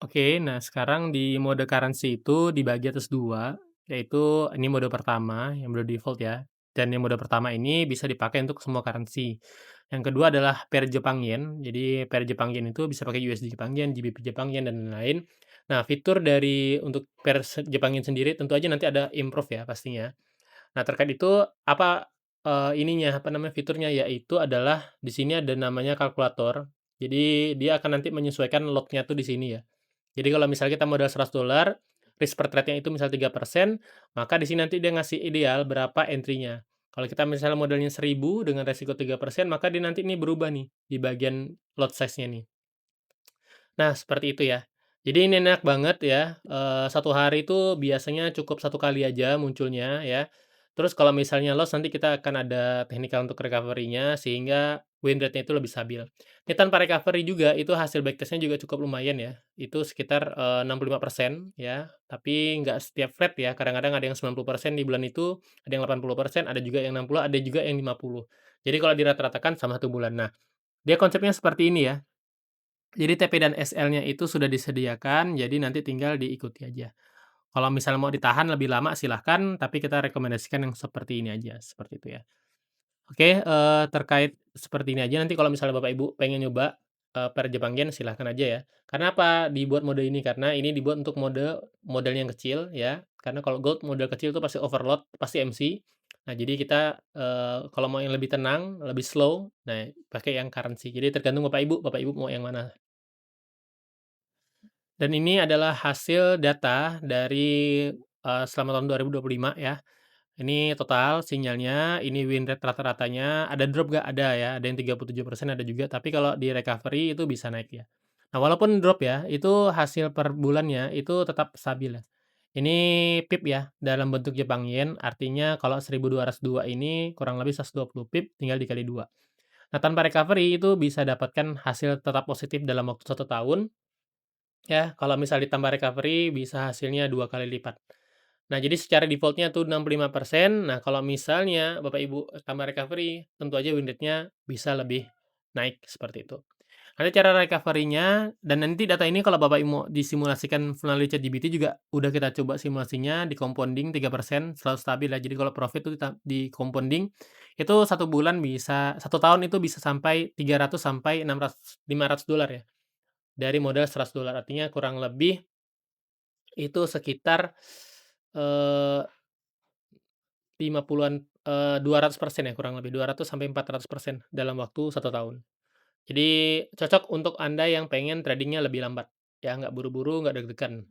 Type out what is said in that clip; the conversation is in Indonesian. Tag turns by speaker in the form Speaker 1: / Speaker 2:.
Speaker 1: Oke, nah sekarang di mode currency itu dibagi atas 2, yaitu ini mode pertama yang mode default ya, dan yang mode pertama ini bisa dipakai untuk semua currency. Yang kedua adalah pair Jepang Yen, jadi pair Jepang Yen itu bisa pakai USD Jepang Yen, GBP Jepang Yen, dan lain-lain. Nah, fitur dari untuk pair Jepang Yen sendiri tentu aja nanti ada improve ya pastinya. Nah, terkait itu apa, ininya, apa namanya, fiturnya, yaitu adalah di sini ada namanya kalkulator. Jadi dia akan nanti menyesuaikan lot-nya tuh di sini ya. Jadi kalau misalnya kita modal $100, risk per trade-nya itu misal 3%, maka di sini nanti dia ngasih ideal berapa entry-nya. Kalau kita misalnya modalnya 1.000 dengan resiko 3%, maka dia nanti ini berubah nih di bagian lot size-nya nih. Nah, seperti itu ya. Jadi ini enak banget ya, 1 hari itu biasanya cukup 1 kali aja munculnya ya. Terus kalau misalnya loss nanti kita akan ada teknikal untuk recovery-nya sehingga win rate-nya itu lebih stabil. Ini tanpa recovery juga itu hasil backtest-nya juga cukup lumayan ya, itu sekitar, 65% ya, tapi nggak setiap flat ya, kadang-kadang ada yang 90% di bulan itu, ada yang 80%, ada juga yang 60, ada juga yang 50. Jadi kalau dirata-ratakan sama 1 bulan. Nah, dia konsepnya seperti ini ya. Jadi TP dan SL-nya itu sudah disediakan, jadi nanti tinggal diikuti aja. Kalau misalnya mau ditahan lebih lama silahkan, tapi kita rekomendasikan yang seperti ini aja, seperti itu ya. Oke, terkait seperti ini aja, nanti kalau misalnya Bapak Ibu pengen nyoba, per Jepang Yen silahkan aja ya. Karena apa dibuat mode ini, karena ini dibuat untuk modalnya yang kecil ya, karena kalau gold modal kecil itu pasti overload, pasti MC. Nah, jadi kita, kalau mau yang lebih tenang, lebih slow, nah pakai yang currency. Jadi tergantung Bapak Ibu mau yang mana. Dan ini adalah hasil data dari, selama tahun 2025 ya. Ini total sinyalnya, ini win rate rata-ratanya, ada drop nggak? Ada ya, ada yang 37%, ada juga, tapi kalau di recovery itu bisa naik ya. Nah, walaupun drop ya, itu hasil per bulannya itu tetap stabil ya. Ini pip ya, dalam bentuk Jepang Yen, artinya kalau 1.202 ini kurang lebih 120 pip tinggal dikali 2. Nah, tanpa recovery itu bisa dapatkan hasil tetap positif dalam waktu 1 tahun. Ya, kalau misal ditambah recovery bisa hasilnya 2 kali lipat. Nah, jadi secara default-nya tuh 65%. Nah, kalau misalnya Bapak Ibu tambah recovery, tentu aja win rate-nya bisa lebih naik, seperti itu. Nanti cara recovery-nya dan nanti data ini kalau Bapak Ibu mau disimulasikan melalui ChatGPT juga udah kita coba simulasinya di compounding 3% selalu stabil ya. Jadi kalau profit itu di compounding, itu 1 bulan bisa 1 tahun itu bisa sampai 300 sampai 500 dolar ya. Dari modal $100, artinya kurang lebih itu sekitar, eee, 50-an, 200% ya kurang lebih, 200 sampai 400% dalam waktu 1 tahun. Jadi cocok untuk Anda yang pengen trading-nya lebih lambat, ya nggak buru-buru, nggak deg-degan.